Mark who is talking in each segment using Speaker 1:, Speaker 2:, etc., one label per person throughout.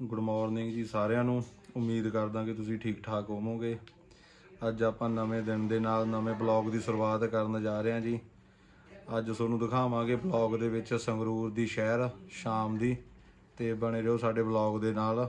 Speaker 1: Good morning ਜੀ ਸਾਰਿਆਂ ਨੂੰ। ਉਮੀਦ ਕਰਦਾ ਕਿ ਤੁਸੀਂ ਠੀਕ ਠਾਕ ਹੋਵੋਗੇ। ਅੱਜ ਆਪਾਂ ਨਵੇਂ ਦਿਨ ਦੇ ਨਾਲ ਨਵੇਂ ਬਲੌਗ ਦੀ ਸ਼ੁਰੂਆਤ ਕਰਨ ਜਾ ਰਹੇ ਹਾਂ ਜੀ। ਅੱਜ ਤੁਹਾਨੂੰ ਦਿਖਾਵਾਂਗੇ ਬਲੌਗ ਦੇ ਵਿੱਚ ਸੰਗਰੂਰ ਦੀ ਸ਼ਹਿਰ ਸ਼ਾਮ ਦੀ, ਤੇ ਬਣੇ ਰਹੋ ਸਾਡੇ ਬਲੌਗ ਦੇ ਨਾਲ।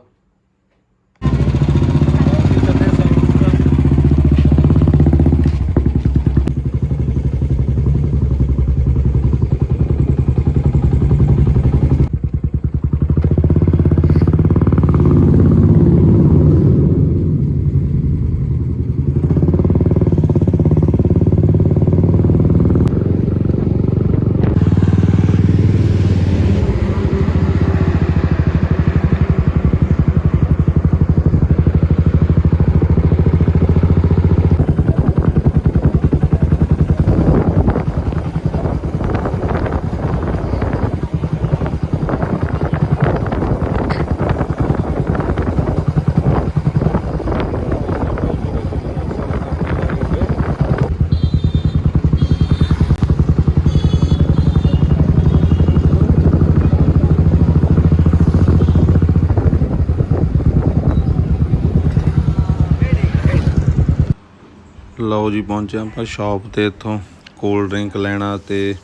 Speaker 1: ਲਓ ਜੀ, ਪਹੁੰਚੇ ਆਪਾਂ ਸ਼ਾਪ ਤੇ। ਇੱਥੋਂ ਕੋਲਡ ਡਰਿੰਕ ਲੈਣਾ ਤੇ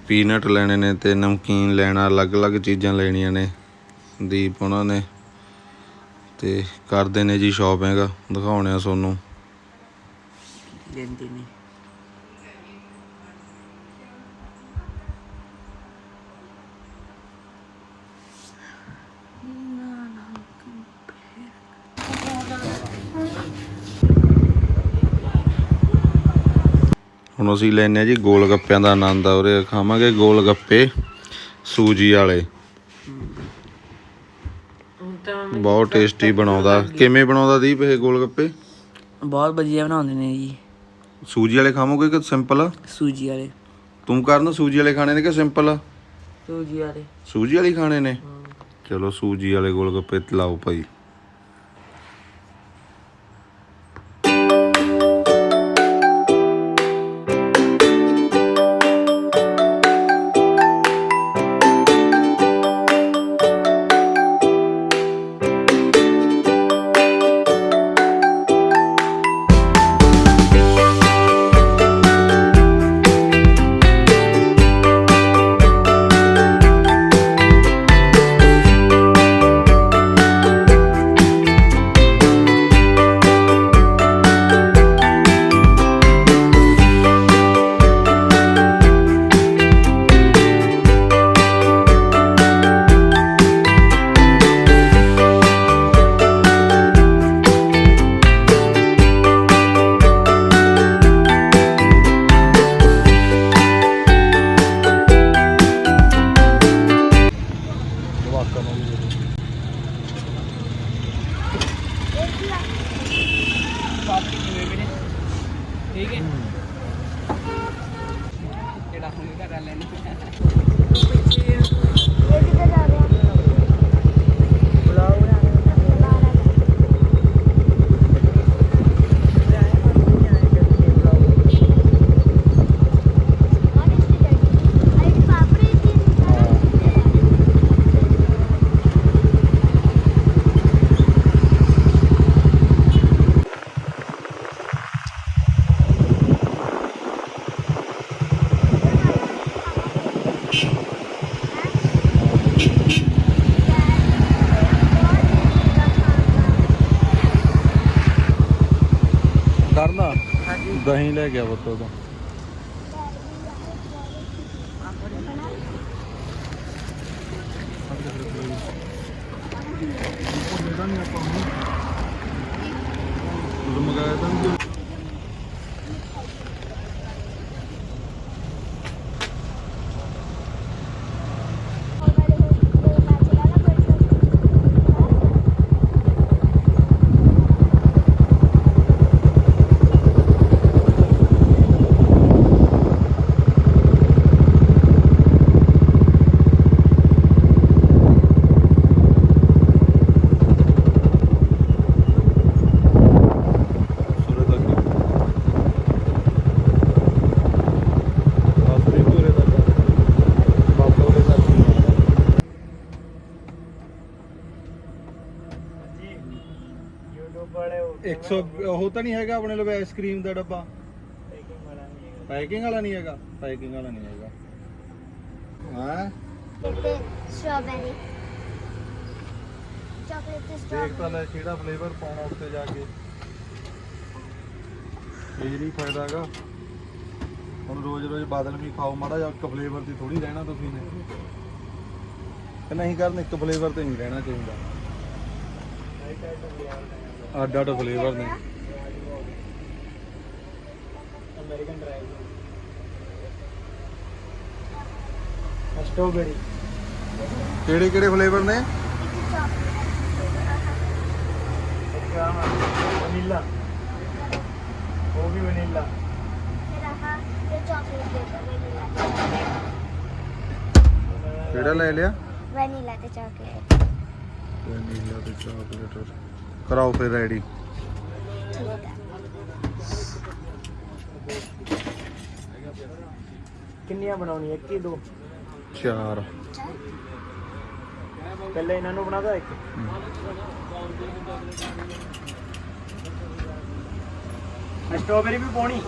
Speaker 1: ਪੀਨਟ ਲੈਣੇ ਨੇ ਤੇ ਨਮਕੀਨ ਲੈਣਾ, ਅਲੱਗ-ਅਲੱਗ ਚੀਜ਼ਾਂ ਲੈਣੀਆਂ ਨੇ। ਦੀਪ ਉਹਨਾਂ ਨੇ ਤੇ ਕਰਦੇ ਨੇ ਜੀ ਸ਼ਾਪਿੰਗ, ਦਿਖਾਉਣੇ ਆ ਤੁਹਾਨੂੰ।
Speaker 2: ਦਿੰਦੀ ਨਹੀਂ
Speaker 1: ਹੁਣ ਅਸੀਂ ਲੈਨੇ ਆ ਜੀ ਗੋਲ ਗੱਪਿਆਂ ਦਾ ਆਨੰਦ ਆ। ਉਰੇ ਖਾਵਾਂਗੇ ਗੋਲ ਗੱਪੇ ਸੂਜੀ ਵਾਲੇ, ਬਹੁਤ ਟੇਸਟੀ ਬਣਾਉਂਦਾ। ਕਿਵੇਂ ਬਣਾਉਂਦਾ ਦੀਪ ਇਹ ਗੋਲ ਗੱਪੇ?
Speaker 2: ਬਹੁਤ ਵਧੀਆ ਬਣਾਉਂਦੇ ਨੇ ਜੀ।
Speaker 1: ਸੂਜੀ ਵਾਲੇ ਖਾਵੋਗੇ ਕਿ ਸਿੰਪਲ?
Speaker 2: ਸੂਜੀ ਵਾਲੇ।
Speaker 1: ਤੂੰ ਕਰਨ ਸੂਜੀ ਵਾਲੇ ਖਾਣੇ ਨੇ ਕਿ ਸਿੰਪਲ?
Speaker 2: ਸੂਜੀ ਵਾਲੇ।
Speaker 1: ਸੂਜੀ ਵਾਲੇ ਖਾਣੇ ਨੇ। ਚਲੋ ਸੂਜੀ ਵਾਲੇ ਗੋਲ ਗੱਪੇ ਲਾਓ ਭਾਈ।
Speaker 2: ठीक है जेड़ा हम घर लेने
Speaker 1: ਕਰਨਾ ਦਹੀਂ ਲੈ ਗਿਆ ਬੱਤੋ ਤੋਂ। ਮੰਗਾਇਆ ਤਾਂ
Speaker 3: बड़े हो
Speaker 1: 100 ਉਹ ਤਾਂ ਨਹੀਂ ਹੈਗਾ ਆਪਣੇ ਲਵੇ ਆਈਸਕ੍ਰੀਮ ਦਾ ਡੱਬਾ ਪੈਕਿੰਗ ਵਾਲਾ ਨਹੀਂ ਹੈਗਾ ਪੈਕਿੰਗ ਵਾਲਾ ਨਹੀਂ ਹੈਗਾ ਹਾਂ
Speaker 4: स्ट्रॉबेरी चॉकलेट
Speaker 1: ਦੇਖ
Speaker 4: स्ट्रॉबेरी
Speaker 1: ਤਾਂ ਲੈ ਕਿਹੜਾ ਫਲੇਵਰ ਪਾਉਣਾ ਉੱਤੇ ਜਾ ਕੇ ਇਹ ਨਹੀਂ ਫਾਇਦਾ ਹੈਗਾ ਹੁਣ ਰੋਜ਼ ਰੋਜ਼ ਬਾਦਲ ਵੀ ਖਾਓ ਮਾੜਾ ਜਿਹਾ ਇੱਕ ਫਲੇਵਰ ਤੇ ਥੋੜੀ ਰਹਿਣਾ ਤੁਸੀਂ ਨੇ ਕਿ ਨਹੀਂ ਕਰਨ ਇੱਕ ਫਲੇਵਰ ਤੇ ਨਹੀਂ ਰਹਿਣਾ ਚਾਹੀਦਾ ਅੱਡ ਅੱਡ ਫਲੇਵਰ ਨੇ
Speaker 3: अमेरिकन ड्राई स्ट्रॉबेरी
Speaker 1: ਕਿਹੜੇ ਕਿਹੜੇ ਫਲੇਵਰ ਨੇ
Speaker 3: वनीला वो भी वनीला
Speaker 4: ये चॉकलेट दे दो
Speaker 1: ਕਿਹੜਾ ਲੈ ਲਿਆ
Speaker 4: वनीला ते चॉकलेट
Speaker 1: ਵਨੀਲਾ ਤੇ ਚਾਕਲੇਟ ਕਰਾਓ ਫਿਰ ਰੈਡੀ
Speaker 4: ठीक है
Speaker 3: किन्नियां बनानी एक की दो
Speaker 1: 4
Speaker 3: पहले इन्होंने बनाता एक स्ट्रॉबेरी भी पानी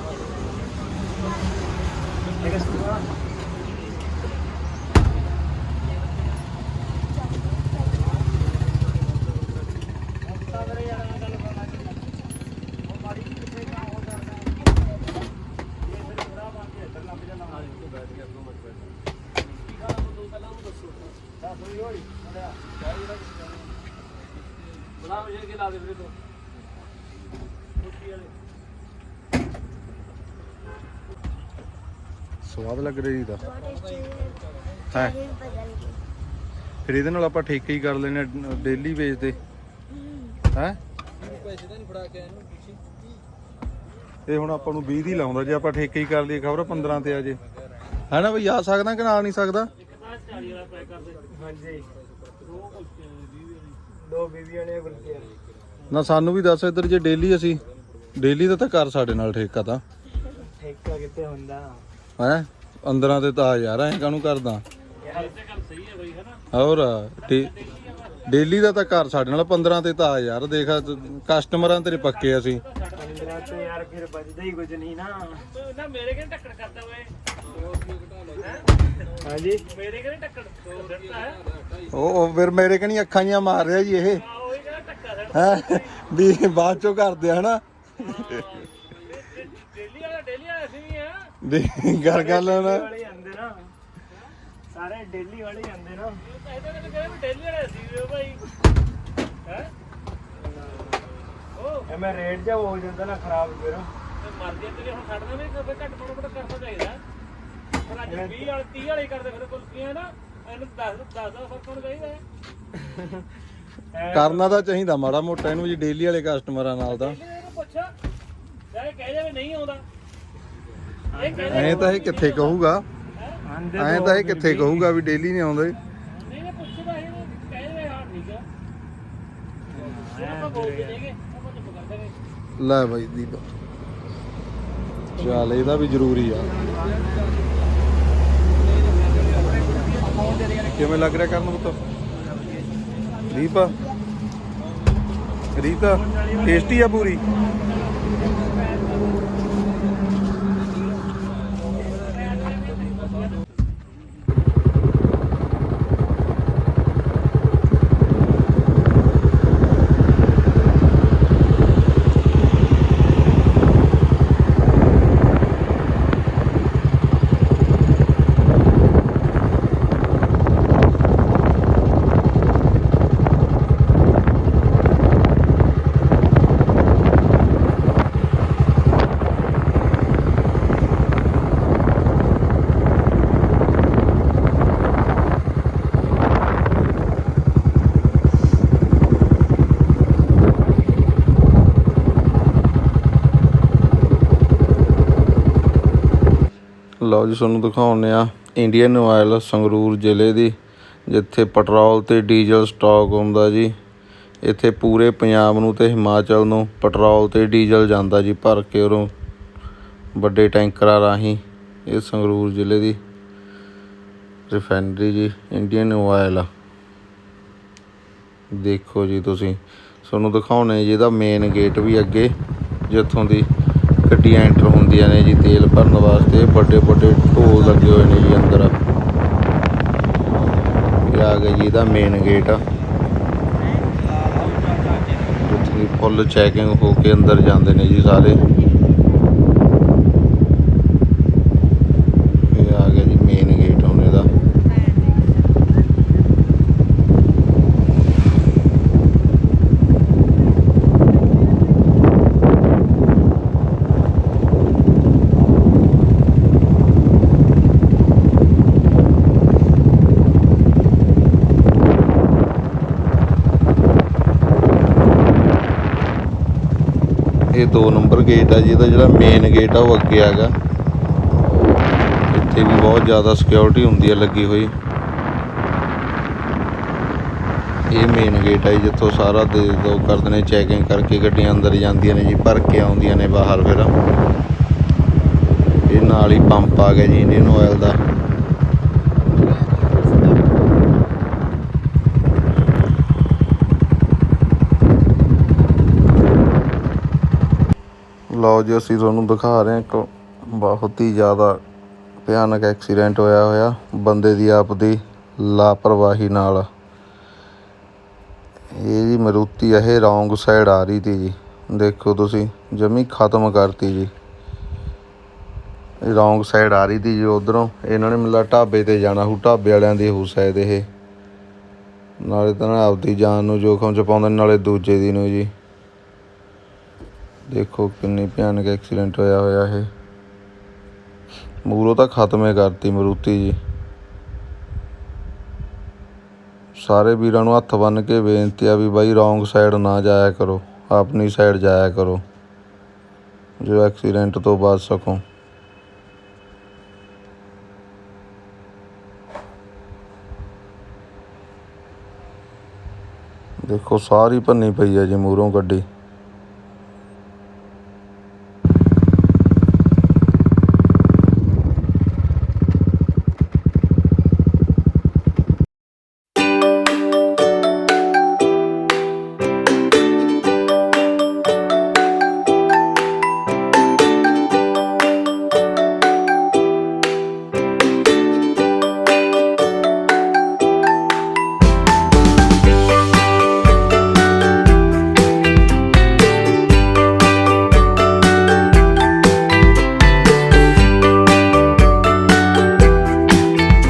Speaker 1: ਸਵਾਦ ਲੱਗ ਰਹੀ ਦਾ
Speaker 4: बहुत टेस्टी
Speaker 1: है।
Speaker 4: है बदल गई
Speaker 1: ਫਿਰ ਇਹਦੇ ਨਾਲ ਆਪਾਂ ਠੇਕੇ ਹੀ ਕਰ ਲੈਨੇ ਡੇਲੀ ਵੇਚਦੇ ਹੈ ਇਹ ਹੁਣ ਆਪਾਂ ਨੂੰ 20 ਦੀ ਲਾਉਂਦਾ ਜੇ ਆਪਾਂ ਠੇਕੇ ਹੀ ਕਰ ਲਈਏ ਖਬਰ 15 ਤੇ ਆ ਜੇ ਹੈ ਨਾ ਬਈ ਆ ਸਕਦਾ ਕਿ ਨਾ ਨਹੀਂ ਸਕਦਾ
Speaker 3: हाँ जी दो बीबियों ने बल्कि
Speaker 1: ਨਾ ਸਾਨੂੰ ਵੀ ਦੱਸ ਇੱਧਰ ਜੇ ਡੇਲੀ ਅਸੀਂ ਡੇਲੀ ਦਾ ਤਾਂ ਕਰ ਸਾਡੇ ਨਾਲ ਠੇਕਾ ਤਾਂ
Speaker 3: ठेका कितने हुंदा
Speaker 1: ਹੈ 15 ਤੇ ਤਾਂ ਯਾਰ ਐਂ ਕਾਹਨੂੰ ਕਰਦਾ
Speaker 3: यार ते गल सही है भाई है ना
Speaker 1: ਹੋਰ ਡੇਲੀ ਦਾ ਤਾਂ ਘਰ ਸਾਡੇ ਨਾਲ 15 ਤੇ ਤਾਂ ਆ ਯਾਰ ਦੇਖ ਕਸਟਮਰਾਂ ਤੇਰੇ ਪੱਕੇ ਅਸੀਂ
Speaker 3: 15 तो यार फिर बचता ही कुछ नहीं ना ना मेरे के टक्कर करता हुए हाँ जी मेरे के टक्कर करता है
Speaker 1: ਉਹ ਫਿਰ ਮੇਰੇ ਕਣੀ ਅੱਖਾਂ ਜੀਆਂ ਮਾਰ ਰਿਹਾ ਜੀ ਇਹ
Speaker 3: वही का टक्कर
Speaker 1: ਹੈ ਵੀ ਬਾਅਦ ਚੋਂ ਕਰਦੇ ਹਨਾ
Speaker 3: डेली ऐसे ही है
Speaker 1: ਵੀ ਗੱਲ ਨਾ
Speaker 3: वाले आंदे ना सारे डेली वाले ही आंदे ना डेली वाले ऐसे ही हो भाई हैं ओ मैं रेट जा हो जाता ना खराब फिर मर दिया तेरे हम छड़ना भी कभी घट मोड़ करना चाहिए पर आज 20 वाले 30 वाले करते फिर कुल्फियां ना ਇਹਨੂੰ 10 ਦਾ ਫਰਕ ਹੋਣਾ ਚਾਹੀਦਾ
Speaker 1: ਕਰਨਾ ਤਾਂ ਚਾਹੀਦਾ ਮਾੜਾ ਮੋਟਾ ਇਹਨੂੰ ਜੀ ਡੇਲੀ ਵਾਲੇ ਕਸਟਮਰਾਂ ਨਾਲ ਤਾਂ
Speaker 3: ਇਹਨੂੰ ਪੁੱਛ ਜਾਏ ਕਹਿ ਜਾਵੇ ਨਹੀਂ ਆਉਂਦਾ
Speaker 1: ਐਂ ਤਾਂ ਇਹ ਕਿੱਥੇ ਕਹੂਗਾ ਐਂ ਤਾਂ ਇਹ ਕਿੱਥੇ ਕਹੂਗਾ ਵੀ ਡੇਲੀ ਨਹੀਂ ਆਉਂਦੇ
Speaker 3: ਨਹੀਂ ਨਹੀਂ ਪੁੱਛਦਾ ਇਹ ਕਹਿ ਜਾਵੇ ਹਾਂ ਠੀਕ ਆ ਆਪਾਂ ਬੋਲਦੇ ਨੇਗੇ ਆਪਾਂ ਚੁੱਪ ਕਰ ਦਾਂਗੇ
Speaker 1: ਲੈ ਬਾਈ ਦੀਪ ਚੱਲ ਇਹਦਾ ਵੀ ਜ਼ਰੂਰੀ ਆ ਕਿਵੇਂ ਲੱਗ ਰਿਹਾ ਕਰਨ ਪੁੱਤ ਦੀਪ ਰੀਤਾ ਟੇਸਟੀ ਆ ਪੂਰੀ ਲਓ ਜੀ ਤੁਹਾਨੂੰ ਦਿਖਾਉਂਦੇ ਆ ਇੰਡੀਅਨ ਆਇਲ ਸੰਗਰੂਰ ਜ਼ਿਲ੍ਹੇ ਦੀ ਜਿੱਥੇ ਪੈਟਰੋਲ ਤੇ ਡੀਜ਼ਲ ਸਟਾਕ ਹੁੰਦਾ ਜੀ ਇੱਥੇ ਪੂਰੇ ਪੰਜਾਬ ਨੂੰ ਤੇ ਹਿਮਾਚਲ ਨੂੰ ਪੈਟਰੋਲ ਤੇ ਡੀਜ਼ਲ ਜਾਂਦਾ ਜੀ ਭਰ ਕੇ ਉਰੋਂ ਵੱਡੇ ਟੈਂਕਰਾਂ ਰਾਹੀਂ ਇਹ ਸੰਗਰੂਰ ਜ਼ਿਲ੍ਹੇ ਦੀ ਰਿਫਾਈਨਰੀ ਜੀ ਇੰਡੀਅਨ ਆਇਲ ਦੇਖੋ ਜੀ ਤੁਸੀਂ, ਤੁਹਾਨੂੰ ਦਿਖਾਉਣੇ ਜੀ ਇਹਦਾ ਮੇਨ ਗੇਟ ਵੀ ਅੱਗੇ, ਜਿੱਥੋਂ ਦੀ ਗੱਡੀਆਂ ਐਂਟਰ ਹੁੰਦੀਆਂ ਨੇ ਜੀ ਤੇਲ ਭਰਨ ਵਾਸਤੇ। ਵੱਡੇ ਵੱਡੇ ਢੋਲ ਲੱਗੇ ਹੋਏ ਨੇ ਜੀ ਅੰਦਰ। ਇਹ ਆ ਗਿਆ ਜੀ ਇਹਦਾ ਮੇਨ ਗੇਟ, ਜਿੱਥੇ ਦੀ ਫੁੱਲ ਚੈਕਿੰਗ ਹੋ ਕੇ ਅੰਦਰ ਜਾਂਦੇ ਨੇ ਜੀ ਸਾਰੇ। ਇਹ ਆ ਗਿਆ ਜੀ ਮੇਨ ਗੇਟ ਹੁਣ ਇਹਦਾ। ਇਹ 2 ਨੰਬਰ ਗੇਟ ਆ ਜੀ ਇਹਦਾ। ਜਿਹੜਾ ਮੇਨ ਗੇਟ ਆ ਉਹ ਅੱਗੇ ਹੈਗਾ। ਇੱਥੇ ਵੀ ਬਹੁਤ ਜ਼ਿਆਦਾ ਸਿਕਿਉਰਿਟੀ ਹੁੰਦੀ ਹੈ ਲੱਗੀ ਹੋਈ। ਇਹ ਮੇਨ ਗੇਟ ਹੈ ਜਿੱਥੋਂ ਸਾਰਾ ਦੇ ਦੋ ਕਰਦੇ ਨੇ ਚੈਕਿੰਗ ਕਰਕੇ ਗੱਡੀਆਂ ਅੰਦਰ ਜਾਂਦੀਆਂ ਨੇ ਜੀ, ਭਰ ਕੇ ਆਉਂਦੀਆਂ ਨੇ ਬਾਹਰ। ਫਿਰ ਇਹ ਨਾਲ ਹੀ ਪੰਪ ਆ ਗਿਆ ਜੀ ਇੰਡੀਅਨ ਆਇਲ ਦਾ। ਲਓ ਜੀ, ਅਸੀਂ ਤੁਹਾਨੂੰ ਦਿਖਾ ਰਹੇ ਹਾਂ ਇੱਕ ਬਹੁਤ ਹੀ ਜ਼ਿਆਦਾ ਭਿਆਨਕ ਐਕਸੀਡੈਂਟ ਹੋਇਆ ਬੰਦੇ ਦੀ ਆਪਦੀ ਲਾਪਰਵਾਹੀ ਨਾਲ। ਇਹ ਜੀ ਮਾਰੂਤੀ ਇਹ ਰੌਂਗ ਸਾਈਡ ਆ ਰਹੀ ਤੀ ਜੀ। ਦੇਖੋ ਤੁਸੀਂ, ਜਮੀ ਖ਼ਤਮ ਕਰਤੀ ਜੀ। ਇਹ ਰੌਂਗ ਸਾਈਡ ਆ ਰਹੀ ਤੀ ਜੀ ਉੱਧਰੋਂ। ਇਹਨਾਂ ਨੇ ਮੈਨੂੰ ਢਾਬੇ 'ਤੇ ਜਾਣਾ ਹੋਊ, ਢਾਬੇ ਵਾਲਿਆਂ ਦੀ ਹੋਊ ਸ਼ਾਇਦ ਇਹ। ਨਾਲੇ ਤਾਂ ਆਪਦੀ ਜਾਨ ਨੂੰ ਜੋਖਮ 'ਚ ਪਾਉਂਦੇ, ਨਾਲੇ ਦੂਜੇ ਦੀ ਨੂੰ ਜੀ। ਦੇਖੋ ਕਿੰਨੀ ਭਿਆਨਕ ਐਕਸੀਡੈਂਟ ਹੋਇਆ ਇਹ। ਮੂਹਰੋਂ ਤਾਂ ਖ਼ਤਮ ਹੀ ਕਰਤੀ ਮਾਰੂਤੀ ਜੀ। ਸਾਰੇ ਵੀਰਾਂ ਨੂੰ ਹੱਥ ਬੰਨ੍ਹ ਕੇ ਬੇਨਤੀ ਆ ਵੀ ਬਾਈ ਰੌਂਗ ਸਾਈਡ ਨਾ ਜਾਇਆ ਕਰੋ, ਆਪਣੀ ਸਾਈਡ ਜਾਇਆ ਕਰੋ ਜੋ ਐਕਸੀਡੈਂਟ ਤੋਂ ਬਚ ਸਕੋ। ਦੇਖੋ ਸਾਰੀ ਭੰਨੀ ਪਈ ਹੈ ਜੀ ਮੂਹਰੋਂ ਗੱਡੀ।